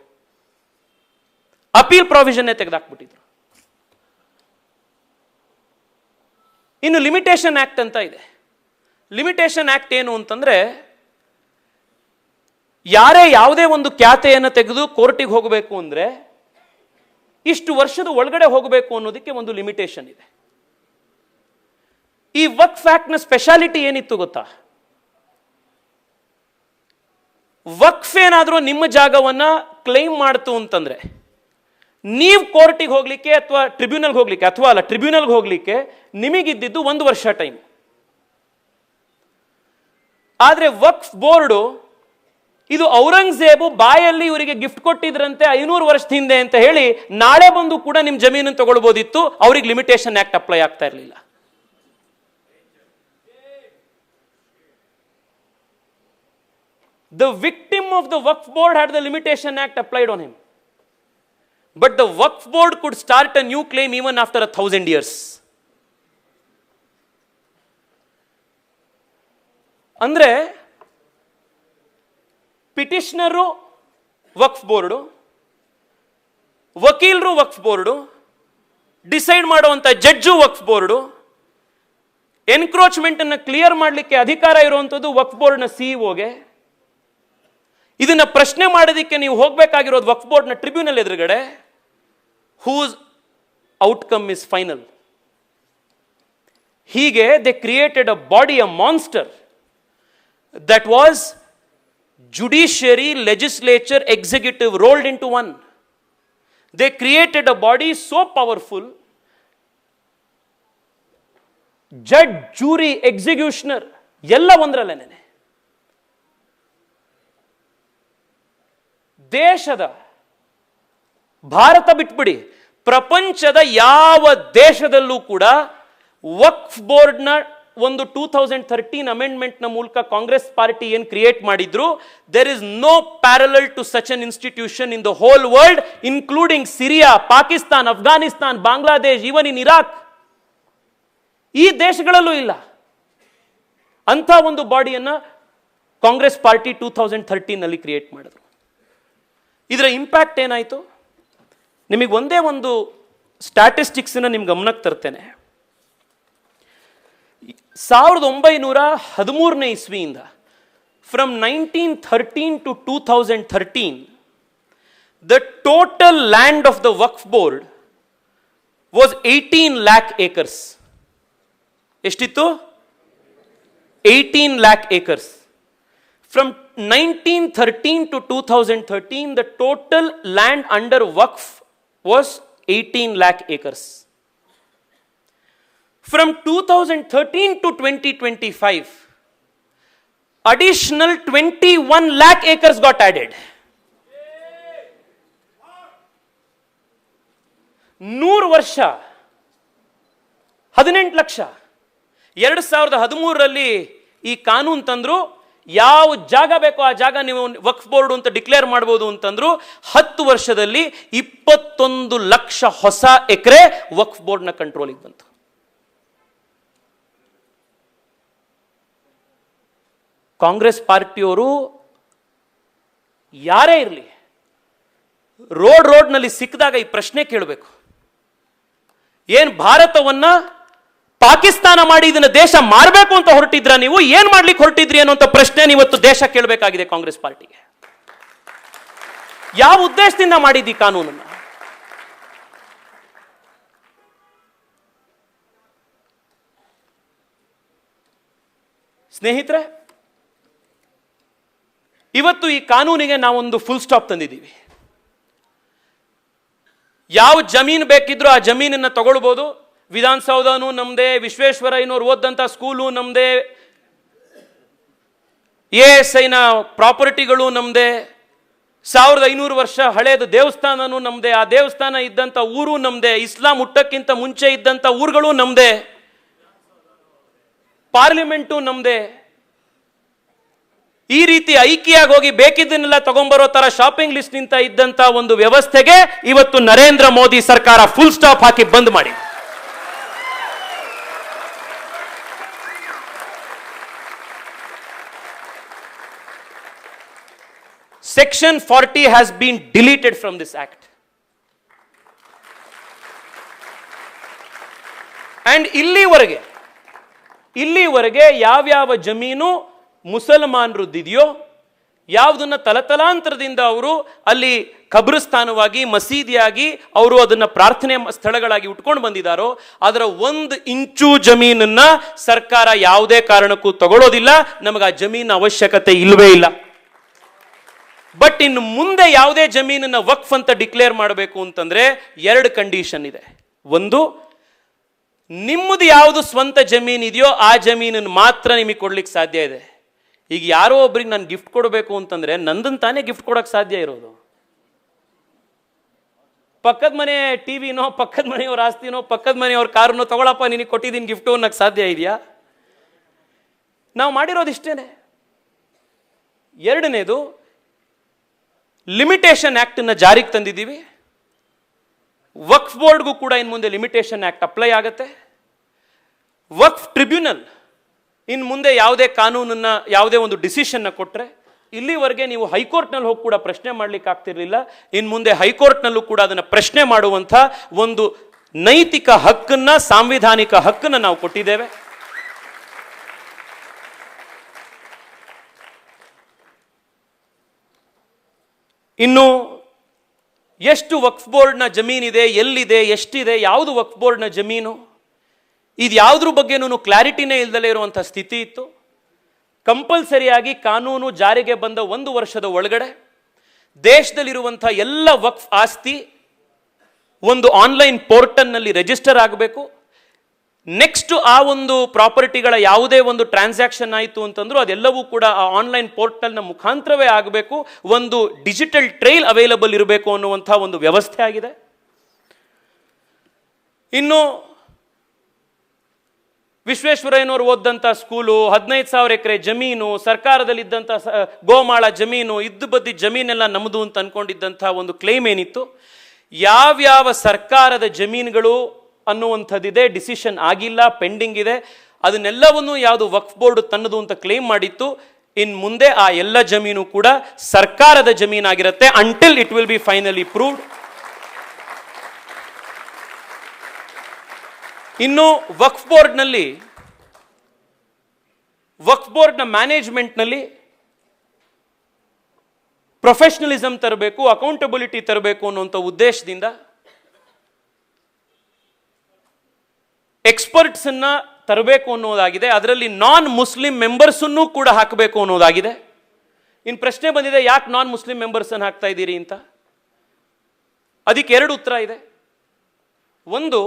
Appeal ಪ್ರಾವಿಷನ್ನೇ ತೆಗೆದಾಕ್ಬಿಟ್ಟಿದ್ರು. ಇನ್ನು ಲಿಮಿಟೇಷನ್ ಆಕ್ಟ್ ಅಂತ ಇದೆ. ಲಿಮಿಟೇಷನ್ ಆಕ್ಟ್ ಏನು ಅಂತಂದ್ರೆ, ಯಾರೇ ಯಾವುದೇ ಒಂದು ಖ್ಯಾತೆಯನ್ನು ತೆಗೆದು ಕೋರ್ಟಿಗೆ ಹೋಗಬೇಕು ಅಂದ್ರೆ ಇಷ್ಟು ವರ್ಷದ ಒಳಗಡೆ ಹೋಗಬೇಕು ಅನ್ನೋದಕ್ಕೆ ಒಂದು ಲಿಮಿಟೇಷನ್ ಇದೆ. ಈ ವಕ್ಫ್ ಆಕ್ಟ್ ನ ಸ್ಪೆಷಾಲಿಟಿ ಏನಿತ್ತು ಗೊತ್ತಾ? ವಕ್ಫ್ ಏನಾದರೂ ನಿಮ್ಮ ಜಾಗವನ್ನ ಕ್ಲೈಮ್ ಮಾಡ್ತು ಅಂತಂದ್ರೆ ನೀವು ಕೋರ್ಟಿಗೆ ಹೋಗ್ಲಿಕ್ಕೆ ಅಥವಾ ಟ್ರಿಬ್ಯುನಲ್ಗೆ ಹೋಗ್ಲಿಕ್ಕೆ, ಅಥವಾ ಅಲ್ಲ ಟ್ರಿಬ್ಯುನಲ್ಗೆ ಹೋಗ್ಲಿಕ್ಕೆ ನಿಮಗಿದ್ದಿದ್ದು 1 ವರ್ಷ ಟೈಮ್. ಆದ್ರೆ ವಕ್ಫ್ ಬೋರ್ಡು ಇದು ಔರಂಗಜೇಬು ಬಾಯಲ್ಲಿ ಇವರಿಗೆ ಗಿಫ್ಟ್ ಕೊಟ್ಟಿದ್ರಂತೆ 500 ವರ್ಷದ ಹಿಂದೆ ಅಂತ ಹೇಳಿ ನಾಳೆ ಬಂದು ಕೂಡ ನಿಮ್ಮ ಜಮೀನನ್ನು ತಗೊಳ್ಬೋದಿತ್ತು. ಅವ್ರಿಗೆ ಲಿಮಿಟೇಷನ್ ಆಕ್ಟ್ ಅಪ್ಲೈ ಆಗ್ತಾ ಇರಲಿಲ್ಲ. The victim of the Waqf board had the limitation act applied on him. But the Waqf board could start a new claim even after 1,000 years. ಅಂದ್ರೆ ಪಿಟಿಷನರು ವಕ್ಫ್ ಬೋರ್ಡು, ವಕೀಲರು ವಕ್ಫ್ ಬೋರ್ಡು, ಡಿಸೈಡ್ ಮಾಡುವಂತ judge ವಕ್ಫ್ board, encroachment ಅನ್ನು clear ಮಾಡಲಿಕ್ಕೆ ಅಧಿಕಾರ ಇರುವಂತದ್ದು ವಕ್ಫ್ ಬೋರ್ಡ್ನ ಸಿಇಒಗೆ. ಇದನ್ನ ಪ್ರಶ್ನೆ ಮಾಡೋದಕ್ಕೆ ನೀವು ಹೋಗಬೇಕಾಗಿರೋದು ವಕ್ಫ್ ಬೋರ್ಡ್ನ ಟ್ರಿಬ್ಯುನಲ್ ಎದುರುಗಡೆ. Whose outcome is final. ಹೀಗೆ they created a body, a monster that was judiciary, legislature, executive rolled into one. They created a body so powerful, judge, jury, executioner ಎಲ್ಲ ಒಂದರಲ್ಲೇನೆ. ದೇಶದ, ಭಾರತ ಬಿಟ್ಬಿಡಿ, ಪ್ರಪಂಚದ ಯಾವ ದೇಶದಲ್ಲೂ ಕೂಡ ವಕ್ಫ್ ಬೋರ್ಡ್ನ ಒಂದು 2013 ಅಮೆಂಡ್ಮೆಂಟ್ ನ ಮೂಲಕ ಕಾಂಗ್ರೆಸ್ ಪಾರ್ಟಿ ಏನು ಕ್ರಿಯೇಟ್ ಮಾಡಿದ್ರು, there is no parallel to such an institution in the whole world, including Syria, Pakistan, Afghanistan, Bangladesh, even in Iraq. ಈ ದೇಶಗಳಲ್ಲೂ ಇಲ್ಲ. ಅಂಥ ಒಂದು ಬಾಡಿಯನ್ನ ಕಾಂಗ್ರೆಸ್ ಪಾರ್ಟಿ 2013 ನಲ್ಲಿ ಕ್ರಿಯೇಟ್ ಮಾಡಿದ್ರು. ಇದರ ಇಂಪ್ಯಾಕ್ಟ್ ಏನಾಯಿತು? ನಿಮಗೆ ಒಂದೇ ಒಂದು ಸ್ಟ್ಯಾಟಿಸ್ಟಿಕ್ಸ್ ನಿಮ್ ಗಮನಕ್ಕೆ ತರ್ತೇನೆ. 1913ನೇ ಇಸ್ವಿಯಿಂದ from 1913 to 2013 the total land of the Waqf board was 18 lakh acres. ಎಷ್ಟಿತ್ತು? 18 lakh acres. From 1913 to 2013 the total land under Waqf was 18 lakh acres. From 2013 to 2025, additional 21 lakh acres got added. 100 ವರ್ಷ 18 ಲಕ್ಷ. 2013ರಲ್ಲಿ ಈ ಕಾನೂನು ತಂದ್ರು, ಯಾವ ಜಾಗ ಬೇಕೋ ಆ ಜಾಗ ನೀವು ವಕ್ಫ್ ಬೋರ್ಡ್ ಅಂತ ಡಿಕ್ಲೇರ್ ಮಾಡಬಹುದು ಅಂತಂದ್ರು. 10 ವರ್ಷದಲ್ಲಿ 21 ಲಕ್ಷ ಹೊಸ ಎಕರೆ ವಕ್ಫ್ ಬೋರ್ಡ್ನ ಕಂಟ್ರೋಲಿಗೆ ಬಂತು. ಕಾಂಗ್ರೆಸ್ ಪಾರ್ಟಿಯವರು ಯಾರೇ ಇರಲಿ, ರೋಡ್ನಲ್ಲಿ ಸಿಕ್ಕಿದಾಗ ಈ ಪ್ರಶ್ನೆ ಕೇಳಬೇಕು, ಏನ್ ಭಾರತವನ್ನ ಪಾಕಿಸ್ತಾನ ಮಾಡಿ ಇದನ್ನ ದೇಶ ಮಾಡಬೇಕು ಅಂತ ಹೊರಟಿದ್ರ, ನೀವು ಏನ್ ಮಾಡ್ಲಿಕ್ಕೆ ಹೊರಟಿದ್ರಿ ಅನ್ನುವಂಥ ಪ್ರಶ್ನೆ ಇವತ್ತು ದೇಶ ಕೇಳಬೇಕಾಗಿದೆ ಕಾಂಗ್ರೆಸ್ ಪಾರ್ಟಿಗೆ. ಯಾವ ಉದ್ದೇಶದಿಂದ ಮಾಡಿದ್ದಿ ಕಾನೂನನ್ನ? ಸ್ನೇಹಿತರೆ, ಇವತ್ತು ಈ ಕಾನೂನಿಗೆ ನಾವೊಂದು ಫುಲ್ ಸ್ಟಾಪ್ ತಂದಿದ್ದೀವಿ. ಯಾವ ಜಮೀನು ಬೇಕಿದ್ರೂ ಆ ಜಮೀನನ್ನ ತಗೊಳ್ಬೋದು. ವಿಧಾನಸೌಧನೂ ನಮ್ದೇ, ವಿಶ್ವೇಶ್ವರಯ್ಯನವರು ಓದಂತ ಸ್ಕೂಲು ನಮ್ದೇ, ASIನ ಪ್ರಾಪರ್ಟಿಗಳು ನಮ್ದೇ, 1500 ವರ್ಷ ಹಳೇದು ದೇವಸ್ಥಾನನೂ ನಮ್ದೇ, ಆ ದೇವಸ್ಥಾನ ಇದ್ದಂಥ ಊರು ನಮ್ದೇ, ಇಸ್ಲಾಂ ಹುಟ್ಟಕ್ಕಿಂತ ಮುಂಚೆ ಇದ್ದಂಥ ಊರುಗಳು ನಮ್ದೇ, ಪಾರ್ಲಿಮೆಂಟು ನಮ್ದೇ. ಈ ರೀತಿ ಐಕ್ಯಾಗಿ ಹೋಗಿ ಬೇಕಿದ್ದನ್ನೆಲ್ಲ ತಗೊಂಡ್ಬರೋ ತರ ಶಾಪಿಂಗ್ ಲಿಸ್ಟ್ ನಿಂತ ಇದ್ದಂತ ಒಂದು ವ್ಯವಸ್ಥೆಗೆ ಇವತ್ತು ನರೇಂದ್ರ ಮೋದಿ ಸರ್ಕಾರ ಫುಲ್ ಸ್ಟಾಪ್ ಹಾಕಿ ಬಂದ್ ಮಾಡಿ. Section 40 has been deleted from this act. And ಇಲ್ಲಿವರೆಗೆ ಯಾವ್ಯಾವ ಜಮೀನು ಮುಸಲ್ಮಾನರದ್ದಿದೆಯೋ, ಯಾವುದನ್ನ ತಲತಲಾಂತರದಿಂದ ಅವರು ಅಲ್ಲಿ ಖಬ್ರಸ್ಥಾನವಾಗಿ ಮಸೀದಿಯಾಗಿ ಅವರು ಅದನ್ನ ಪ್ರಾರ್ಥನೆ ಸ್ಥಳಗಳಾಗಿ ಉಟ್ಕೊಂಡು ಬಂದಿದ್ದಾರೋ, ಅದರ 1 ಇಂಚು ಜಮೀನನ್ನ ಸರ್ಕಾರ ಯಾವುದೇ ಕಾರಣಕ್ಕೂ ತಗೊಳ್ಳೋದಿಲ್ಲ. ನಮಗೆ ಆ ಜಮೀನ ಅವಶ್ಯಕತೆ ಇಲ್ವೇ ಇಲ್ಲ. ಬಟ್ ಇನ್ನು ಮುಂದೆ ಯಾವುದೇ ಜಮೀನನ್ನ ವಕ್ಫ್ ಅಂತ ಡಿಕ್ಲೇರ್ ಮಾಡಬೇಕು ಅಂತಂದ್ರೆ 2 ಕಂಡೀಷನ್ ಇದೆ. ಒಂದು, ನಿಮ್ಮದು ಯಾವುದು ಸ್ವಂತ ಜಮೀನು ಇದೆಯೋ ಆ ಜಮೀನನ್ನು ಮಾತ್ರ ನಿಮಗೆ ಕೊಡ್ಲಿಕ್ಕೆ ಸಾಧ್ಯ ಇದೆ. ಈಗ ಯಾರೋ ಒಬ್ರಿಗೆ ನಾನು ಗಿಫ್ಟ್ ಕೊಡಬೇಕು ಅಂತಂದ್ರೆ ನಂದನ್ ತಾನೇ ಗಿಫ್ಟ್ ಕೊಡಕ್ಕೆ ಸಾಧ್ಯ ಇರೋದು. ಪಕ್ಕದ ಮನೆ ಟಿವಿನೋ, ಪಕ್ಕದ ಮನೆಯವ್ರ ಆಸ್ತಿನೋ, ಪಕ್ಕದ ಮನೆಯವ್ರ ಕಾರನೋ ತಗೊಳಪ್ಪ ನಿನಗೆ ಕೊಟ್ಟಿದ್ದೀನಿ ಗಿಫ್ಟು ಅನ್ನಕ್ಕೆ ಸಾಧ್ಯ ಇದೆಯಾ? ನಾವು ಮಾಡಿರೋದು ಇಷ್ಟೇನೆ. ಎರಡನೇದು, ಲಿಮಿಟೇಷನ್ ಆಕ್ಟ್ ಅನ್ನ ಜಾರಿಗೆ ತಂದಿದ್ದೀವಿ. ವಕ್ಫ್ ಬೋರ್ಡ್ಗೂ ಕೂಡ ಇನ್ನು ಮುಂದೆ ಲಿಮಿಟೇಷನ್ ಆಕ್ಟ್ ಅಪ್ಲೈ ಆಗುತ್ತೆ. ವಕ್ಫ್ ಟ್ರಿಬ್ಯುನಲ್ ಇನ್ನು ಮುಂದೆ ಯಾವುದೇ ಕಾನೂನನ್ನ, ಯಾವುದೇ ಒಂದು ಡಿಸಿಷನ್ನ ಕೊಟ್ಟರೆ, ಇಲ್ಲಿವರೆಗೆ ನೀವು ಹೈಕೋರ್ಟ್ನಲ್ಲಿ ಹೋಗಿ ಕೂಡ ಪ್ರಶ್ನೆ ಮಾಡ್ಲಿಕ್ಕೆ ಆಗ್ತಿರ್ಲಿಲ್ಲ, ಇನ್ನು ಮುಂದೆ ಹೈಕೋರ್ಟ್ನಲ್ಲೂ ಕೂಡ ಅದನ್ನು ಪ್ರಶ್ನೆ ಮಾಡುವಂಥ ಒಂದು ನೈತಿಕ ಹಕ್ಕನ್ನ, ಸಾಂವಿಧಾನಿಕ ಹಕ್ಕನ್ನ ನಾವು ಕೊಟ್ಟಿದ್ದೇವೆ. ಇನ್ನು ಎಷ್ಟು ವಕ್ಫ್ ಬೋರ್ಡ್ನ ಜಮೀನಿದೆ, ಎಲ್ಲಿದೆ, ಎಷ್ಟಿದೆ, ಯಾವುದು ವಕ್ಫ್ ಬೋರ್ಡ್ನ ಜಮೀನು, ಇದು ಯಾವುದ್ರ ಬಗ್ಗೆನೂ ಕ್ಲಾರಿಟಿನೇ ಇಲ್ದಲೇ ಇರುವಂಥ ಸ್ಥಿತಿ ಇತ್ತು. ಕಂಪಲ್ಸರಿಯಾಗಿ ಕಾನೂನು ಜಾರಿಗೆ ಬಂದ 1 ವರ್ಷದ ಒಳಗಡೆ ದೇಶದಲ್ಲಿರುವಂಥ ಎಲ್ಲ ವಕ್ಫ್ ಆಸ್ತಿ ಒಂದು ಆನ್ಲೈನ್ ಪೋರ್ಟಲ್ನಲ್ಲಿ ರಿಜಿಸ್ಟರ್ ಆಗಬೇಕು. ನೆಕ್ಸ್ಟ್ ಆ ಒಂದು ಪ್ರಾಪರ್ಟಿಗಳ ಯಾವುದೇ ಒಂದು ಟ್ರಾನ್ಸಾಕ್ಷನ್ ಆಯಿತು ಅಂತಂದ್ರೂ ಅದೆಲ್ಲವೂ ಕೂಡ ಆ ಆನ್ಲೈನ್ ಪೋರ್ಟಲ್ನ ಮುಖಾಂತರವೇ ಆಗಬೇಕು. ಒಂದು ಡಿಜಿಟಲ್ ಟ್ರೈಲ್ ಅವೈಲಬಲ್ ಇರಬೇಕು ಅನ್ನುವಂಥ ಒಂದು ವ್ಯವಸ್ಥೆ ಆಗಿದೆ. ಇನ್ನು ವಿಶ್ವೇಶ್ವರಯ್ಯನವರು ಓದಂಥ ಸ್ಕೂಲು, 15,000 ಎಕರೆ ಜಮೀನು, ಸರ್ಕಾರದಲ್ಲಿದ್ದಂಥ ಗೋಮಾಳ ಜಮೀನು, ಇದ್ದು ಬದ್ದಿ ಜಮೀನೆಲ್ಲ ನಮ್ಮದು ಅಂತ ಅನ್ಕೊಂಡಿದ್ದಂಥ ಒಂದು ಕ್ಲೇಮ್ ಏನಿತ್ತು, ಯಾವ್ಯಾವ ಸರ್ಕಾರದ ಜಮೀನುಗಳು ಅನ್ನುವಂಥದ್ದಿದೆ, ಡಿಸಿಷನ್ ಆಗಿಲ್ಲ, ಪೆಂಡಿಂಗ್ ಇದೆ, ಅದನ್ನೆಲ್ಲವನ್ನು ಯಾವುದು ವಕ್ಫ್ ಬೋರ್ಡ್ ತನ್ನದು ಅಂತ ಕ್ಲೇಮ್ ಮಾಡಿತ್ತು, ಇನ್ ಮುಂದೆ ಆ ಎಲ್ಲ ಜಮೀನು ಕೂಡ ಸರ್ಕಾರದ ಜಮೀನಾಗಿರುತ್ತೆ until it will be finally proved. ಇನ್ನು ವಕ್ಫ್ ಬೋರ್ಡ್ನ ಮ್ಯಾನೇಜ್ಮೆಂಟ್ನಲ್ಲಿ ಪ್ರೊಫೆಷನಲಿಸಮ್ ತರಬೇಕು, ಅಕೌಂಟಬಿಲಿಟಿ ತರಬೇಕು ಅನ್ನುವಂಥ ಉದ್ದೇಶದಿಂದ ಎಕ್ಸ್ಪರ್ಟ್ಸ್ ಅನ್ನ ತರಬೇಕು ಅನ್ನೋದಾಗಿದೆ. ಅದರಲ್ಲಿ ನಾನ್ ಮುಸ್ಲಿಂ ಮೆಂಬರ್ಸ್ ಅನ್ನು ಕೂಡ ಹಾಕಬೇಕು ಅನ್ನೋದಾಗಿದೆ. ಇನ್ನು ಪ್ರಶ್ನೆ ಬಂದಿದೆ, ಯಾಕೆ ನಾನ್ ಮುಸ್ಲಿಂ ಮೆಂಬರ್ಸ್ ಅನ್ನು ಹಾಕ್ತಾ ಇದ್ದೀರಿ ಅಂತ. ಅದಕ್ಕೆ 2 ಉತ್ತರ ಇದೆ. ಒಂದು,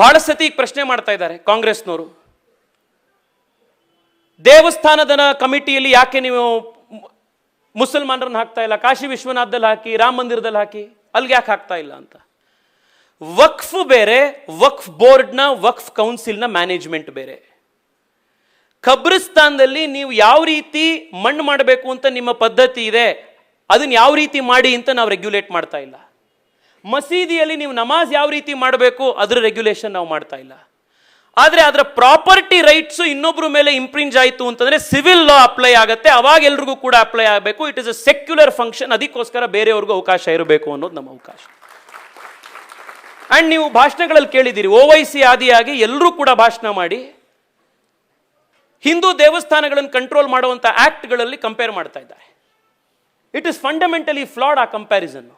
ಬಹಳ ಸತಿ ಪ್ರಶ್ನೆ ಮಾಡ್ತಾ ಇದ್ದಾರೆ ಕಾಂಗ್ರೆಸ್ನವರು, ದೇವಸ್ಥಾನದ ಕಮಿಟಿಯಲ್ಲಿ ಯಾಕೆ ನೀವು ಮುಸಲ್ಮಾನರನ್ನ ಹಾಕ್ತಾ ಇಲ್ಲ, ಕಾಶಿ ವಿಶ್ವನಾಥದಲ್ಲಿ ಹಾಕಿ, ರಾಮ ಮಂದಿರದಲ್ಲಿ ಹಾಕಿ, ಅಲ್ಲಿಗೆ ಯಾಕೆ ಹಾಕ್ತಾ ಇಲ್ಲ ಅಂತ. ವಕ್ಫ್ ಬೇರೆ, ವಕ್ಫ್ ಬೋರ್ಡ್ನ, ವಕ್ಫ್ ಕೌನ್ಸಿಲ್ನ ಮ್ಯಾನೇಜ್ಮೆಂಟ್ ಬೇರೆ. ಖಬ್ರಿಸ್ತಾನದಲ್ಲಿ ನೀವು ಯಾವ ರೀತಿ ಮಣ್ಣು ಮಾಡಬೇಕು ಅಂತ ನಿಮ್ಮ ಪದ್ಧತಿ ಇದೆ, ಅದನ್ನ ಯಾವ ರೀತಿ ಮಾಡಿ ಅಂತ ನಾವು ರೆಗ್ಯುಲೇಟ್ ಮಾಡ್ತಾ ಇಲ್ಲ. ಮಸೀದಿಯಲ್ಲಿ ನೀವು ನಮಾಜ್ ಯಾವ ರೀತಿ ಮಾಡಬೇಕು ಅದರ ರೆಗ್ಯುಲೇಷನ್ ನಾವು ಮಾಡ್ತಾ ಇಲ್ಲ. ಆದರೆ ಅದರ ಪ್ರಾಪರ್ಟಿ ರೈಟ್ಸ್ ಇನ್ನೊಬ್ಬರ ಮೇಲೆ ಇಂಪ್ರಿಂಜ್ ಆಯಿತು ಅಂತಂದ್ರೆ ಸಿವಿಲ್ ಲಾ ಅಪ್ಲೈ ಆಗುತ್ತೆ, ಅವಾಗ ಎಲ್ರಿಗೂ ಕೂಡ ಅಪ್ಲೈ ಆಗಬೇಕು. It is a secular function, ಅದಕ್ಕೋಸ್ಕರ ಬೇರೆಯವ್ರಿಗೂ ಅವಕಾಶ ಇರಬೇಕು ಅನ್ನೋದು ನಮ್ಮ ಅವಕಾಶ. ಅಂಡ್ ನೀವು ಭಾಷಣಗಳಲ್ಲಿ ಕೇಳಿದ್ದೀರಿ, OIC ಆದಿಯಾಗಿ ಎಲ್ಲರೂ ಕೂಡ ಭಾಷಣ ಮಾಡಿ ಹಿಂದೂ ದೇವಸ್ಥಾನಗಳನ್ನು ಕಂಟ್ರೋಲ್ ಮಾಡುವಂಥ ಆಕ್ಟ್ಗಳಲ್ಲಿ ಕಂಪೇರ್ ಮಾಡ್ತಾ ಇದ್ದಾರೆ. ಇಟ್ ಇಸ್ ಫಂಡಮೆಂಟಲಿ ಫ್ಲಾಡ್ ಆ ಕಂಪ್ಯಾರಿಸನ್.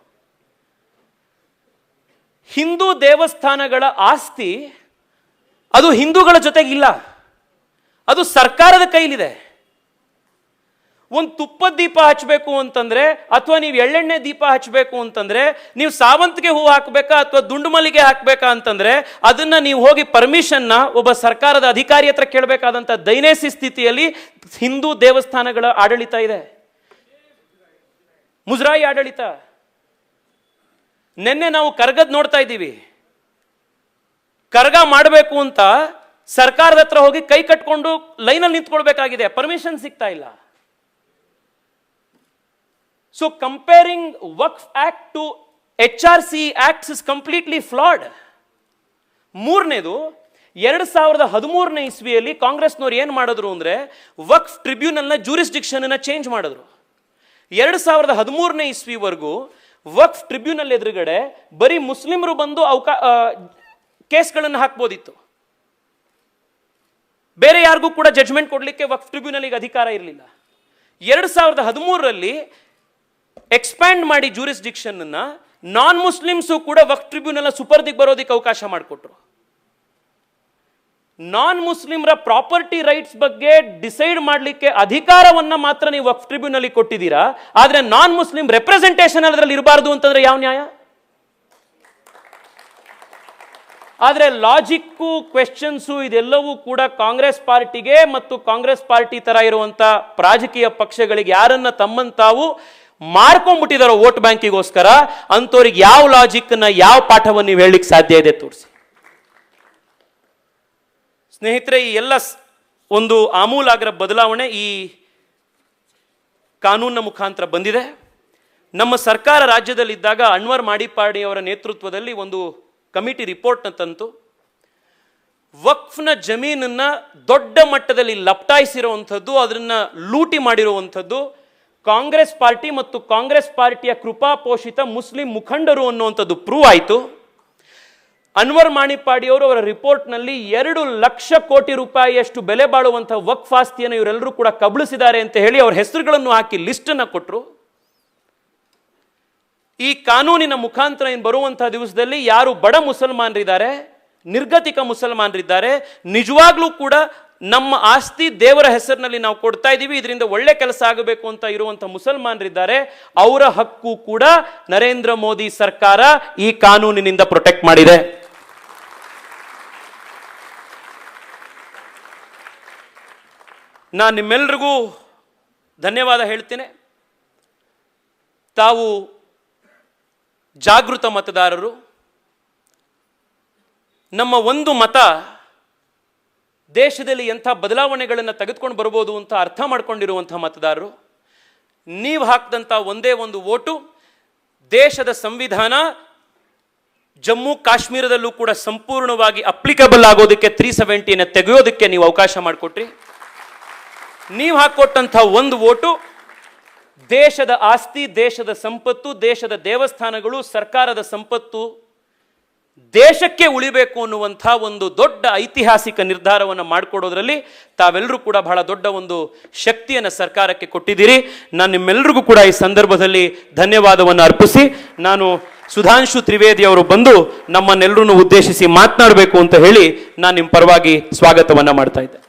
ಹಿಂದೂ ದೇವಸ್ಥಾನಗಳ ಆಸ್ತಿ ಅದು ಹಿಂದೂಗಳ ಜೊತೆಗಿಲ್ಲ, ಅದು ಸರ್ಕಾರದ ಕೈಲಿದೆ. ಒಂದು ತುಪ್ಪದ ದೀಪ ಹಚ್ಚಬೇಕು ಅಂತಂದ್ರೆ, ಅಥವಾ ನೀವು ಎಳ್ಳೆಣ್ಣೆ ದೀಪ ಹಚ್ಚಬೇಕು ಅಂತಂದ್ರೆ, ನೀವು ಸಾವಂತಿಗೆ ಹೂ ಹಾಕಬೇಕಾ ಅಥವಾ ದುಂಡು ಮಲ್ಲಿಗೆ ಹಾಕಬೇಕಾ ಅಂತಂದ್ರೆ ಅದನ್ನ ನೀವು ಹೋಗಿ ಪರ್ಮಿಷನ್ನ ಒಬ್ಬ ಸರ್ಕಾರದ ಅಧಿಕಾರಿ ಹತ್ರ ಕೇಳಬೇಕಾದಂಥ ದೈನೇಸಿ ಸ್ಥಿತಿಯಲ್ಲಿ ಹಿಂದೂ ದೇವಸ್ಥಾನಗಳ ಆಡಳಿತ ಇದೆ, ಮುಜರಾಯಿ ಆಡಳಿತ. ನಿನ್ನೆ ನಾವು ಕರ್ಗದ್ ನೋಡ್ತಾ ಇದ್ದೀವಿ. ಕರ್ಗ ಮಾಡಬೇಕು ಅಂತ ಸರ್ಕಾರದ ಹತ್ರ ಹೋಗಿ ಕೈ ಕಟ್ಕೊಂಡು ಲೈನಲ್ಲಿ ನಿಂತ್ಕೊಳ್ಬೇಕಾಗಿದೆ, ಪರ್ಮಿಷನ್ ಸಿಗ್ತಾ ಇಲ್ಲ. So comparing Waqf act to HRC acts is completely flawed. ಮೂರನೇದು, 2013ನೇ ಇಸ್ವಿಯಲ್ಲಿ ಕಾಂಗ್ರೆಸ್ನವ್ರು ಏನ್ ಮಾಡಿದ್ರು ಅಂದ್ರೆ ವಕ್ಫ್ ಟ್ರಿಬ್ಯುನಲ್ನ ಜೂರಿಸ್ಡಿಕ್ಷನ್ ಅನ್ನ ಚೇಂಜ್ ಮಾಡಿದ್ರು. 2013ನೇ ಇಸ್ವಿವರೆಗೂ ವಕ್ಫ್ ಟ್ರಿಬ್ಯುನಲ್ ಎದುರುಗಡೆ ಬರೀ ಮುಸ್ಲಿಮರು ಬಂದು ಕೇಸ್ಗಳನ್ನು ಹಾಕ್ಬೋದಿತ್ತು, ಬೇರೆ ಯಾರಿಗೂ ಕೂಡ ಜಡ್ಜ್ಮೆಂಟ್ ಕೊಡ್ಲಿಕ್ಕೆ ವಕ್ಫ್ ಟ್ರಿಬ್ಯುನಲ್ಗೆ ಅಧಿಕಾರ ಇರಲಿಲ್ಲ. 2013ರಲ್ಲಿ ಎಕ್ಸ್ಪ್ಯಾಂಡ್ ಮಾಡಿ ಜೂರಿಸ್ಡಿಕ್ಷನ್ ಅನ್ನ ನಾನ್ ಮುಸ್ಲಿಮ್ಸು ಕೂಡ ವಕ್ಫ್ ಟ್ರಿಬ್ಯುನಲ್ ಸುಪರ್ದಿಗೆ ಬರೋದಕ್ಕೆ ಅವಕಾಶ ಮಾಡಿಕೊಟ್ರು. ನಾನ್ ಮುಸ್ಲಿಮ್ರ ಪ್ರಾಪರ್ಟಿ ರೈಟ್ಸ್ ಬಗ್ಗೆ ಡಿಸೈಡ್ ಮಾಡಲಿಕ್ಕೆ ಅಧಿಕಾರವನ್ನ ಮಾತ್ರ ನೀವು ವಕ್ಫ್ ಟ್ರಿಬ್ಯುನಲ್ ಕೊಟ್ಟಿದ್ದೀರಾ, ಆದ್ರೆ ನಾನ್ ಮುಸ್ಲಿಂ ರೆಪ್ರೆಸೆಂಟೇಷನ್ ಅದರಲ್ಲಿ ಇರಬಾರದು ಅಂತಂದ್ರೆ ಯಾವ ನ್ಯಾಯ? ಆದ್ರೆ ಲಾಜಿಕ್ಕು, ಕ್ವೆಶ್ಚನ್ಸು ಇದೆಲ್ಲವೂ ಕೂಡ ಕಾಂಗ್ರೆಸ್ ಪಾರ್ಟಿಗೆ ಮತ್ತು ಕಾಂಗ್ರೆಸ್ ಪಾರ್ಟಿ ತರ ಇರುವಂತ ರಾಜಕೀಯ ಪಕ್ಷಗಳಿಗೆ ಯಾರನ್ನ ತಮ್ಮನ್ ತಾವು ಮಾರ್ಕೊಂಡ್ಬಿಟ್ಟಿದಾರೋ ವೋಟ್ ಬ್ಯಾಂಕಿಗೋಸ್ಕರ, ಅಂತವ್ರಿಗೆ ಯಾವ ಲಾಜಿಕ್ ನ ಯಾವ ಪಾಠವನ್ನು ನೀವು ಹೇಳಲಿಕ್ಕೆ ಸಾಧ್ಯ ಇದೆ ತೋರಿಸಿ. ಸ್ನೇಹಿತರೆ, ಈ ಎಲ್ಲ ಒಂದು ಆಮೂಲಾಗ್ರ ಬದಲಾವಣೆ ಈ ಕಾನೂನಿನ ಮುಖಾಂತರ ಬಂದಿದೆ. ನಮ್ಮ ಸರ್ಕಾರ ರಾಜ್ಯದಲ್ಲಿದ್ದಾಗ ಅನ್ವರ್ ಮಾಡಿಪಾಡಿ ಅವರ ನೇತೃತ್ವದಲ್ಲಿ ಒಂದು ಕಮಿಟಿ ರಿಪೋರ್ಟ್ ತಂತು. ವಕ್ಫ್ನ ಜಮೀನನ್ನ ದೊಡ್ಡ ಮಟ್ಟದಲ್ಲಿ ಲಪ್ಟಾಯಿಸಿರುವಂಥದ್ದು, ಅದನ್ನ ಲೂಟಿ ಮಾಡಿರುವಂಥದ್ದು ಕಾಂಗ್ರೆಸ್ ಪಾರ್ಟಿ ಮತ್ತು ಕಾಂಗ್ರೆಸ್ ಪಾರ್ಟಿಯ ಕೃಪಾಪೋಷಿತ ಮುಸ್ಲಿಂ ಮುಖಂಡರು ಅನ್ನುವಂಥದ್ದು ಪ್ರೂವ್ ಆಯಿತು. ಅನ್ವರ್ ಮಾಣಿಪಾಡಿ ಅವರು ಅವರ ರಿಪೋರ್ಟ್ನಲ್ಲಿ 2 ಲಕ್ಷ ಕೋಟಿ ರೂಪಾಯಿಯಷ್ಟು ಬೆಲೆ ಬಾಳುವಂತಹ ವಕ್ಫ್ ಆಸ್ತಿಯನ್ನು ಇವರೆಲ್ಲರೂ ಕೂಡ ಕಬಳಿಸಿದ್ದಾರೆ ಅಂತ ಹೇಳಿ ಅವರ ಹೆಸರುಗಳನ್ನು ಹಾಕಿ ಲಿಸ್ಟ್ ಅನ್ನು ಕೊಟ್ಟರು. ಈ ಕಾನೂನಿನ ಮುಖಾಂತರ ಏನು ಬರುವಂತಹ ದಿವಸದಲ್ಲಿ ಯಾರು ಬಡ ಮುಸಲ್ಮಾನರಿದ್ದಾರೆ, ನಿರ್ಗತಿಕ ಮುಸಲ್ಮಾನರಿದ್ದಾರೆ, ನಿಜವಾಗ್ಲೂ ಕೂಡ ನಮ್ಮ ಆಸ್ತಿ ದೇವರ ಹೆಸರಿನಲ್ಲಿ ನಾವು ಕೊಡ್ತಾ ಇದ್ದೀವಿ, ಇದರಿಂದ ಒಳ್ಳೆ ಕೆಲಸ ಆಗಬೇಕು ಅಂತ ಇರುವಂತ ಮುಸಲ್ಮಾನರಿದ್ದಾರೆ, ಅವರ ಹಕ್ಕು ಕೂಡ ನರೇಂದ್ರ ಮೋದಿ ಸರ್ಕಾರ ಈ ಕಾನೂನಿನಿಂದ ಪ್ರೊಟೆಕ್ಟ್ ಮಾಡಿದೆ. ನಾನು ನಿಮ್ಮೆಲ್ಲರಿಗೂ ಧನ್ಯವಾದ ಹೇಳ್ತೇನೆ. ತಾವು ಜಾಗೃತ ಮತದಾರರು. ನಮ್ಮ ಒಂದು ಮತ ದೇಶದಲ್ಲಿ ಎಂಥ ಬದಲಾವಣೆಗಳನ್ನು ತೆಗೆದುಕೊಂಡು ಬರ್ಬೋದು ಅಂತ ಅರ್ಥ ಮಾಡ್ಕೊಂಡಿರುವಂಥ ಮತದಾರರು. ನೀವು ಹಾಕಿದಂಥ ಒಂದೇ ಒಂದು ವೋಟು ದೇಶದ ಸಂವಿಧಾನ ಜಮ್ಮು ಕಾಶ್ಮೀರದಲ್ಲೂ ಕೂಡ ಸಂಪೂರ್ಣವಾಗಿ ಅಪ್ಲಿಕಬಲ್ ಆಗೋದಕ್ಕೆ 370ನ ತೆಗೆಯೋದಕ್ಕೆ ನೀವು ಅವಕಾಶ ಮಾಡಿಕೊಟ್ರಿ. ನೀವು ಹಾಕೊಟ್ಟಂಥ ಒಂದು ವೋಟು ದೇಶದ ಆಸ್ತಿ, ದೇಶದ ಸಂಪತ್ತು, ದೇಶದ ದೇವಸ್ಥಾನಗಳು, ಸರ್ಕಾರದ ಸಂಪತ್ತು ದೇಶಕ್ಕೆ ಉಳಿಬೇಕು ಅನ್ನುವಂಥ ಒಂದು ದೊಡ್ಡ ಐತಿಹಾಸಿಕ ನಿರ್ಧಾರವನ್ನು ಮಾಡಿಕೊಡೋದ್ರಲ್ಲಿ ತಾವೆಲ್ಲರೂ ಕೂಡ ಬಹಳ ದೊಡ್ಡ ಒಂದು ಶಕ್ತಿಯನ್ನು ಸರ್ಕಾರಕ್ಕೆ ಕೊಟ್ಟಿದ್ದೀರಿ. ನಾನು ನಿಮ್ಮೆಲ್ಲರಿಗೂ ಕೂಡ ಈ ಸಂದರ್ಭದಲ್ಲಿ ಧನ್ಯವಾದವನ್ನು ಅರ್ಪಿಸಿ, ನಾನು ಸುಧಾಂಶು ತ್ರಿವೇದಿ ಅವರು ಬಂದು ನಮ್ಮನ್ನೆಲ್ಲರನ್ನು ಉದ್ದೇಶಿಸಿ ಮಾತನಾಡಬೇಕು ಅಂತ ಹೇಳಿ ನಾನು ನಿಮ್ಮ ಪರವಾಗಿ ಸ್ವಾಗತವನ್ನು ಮಾಡ್ತಾ ಇದ್ದೆ.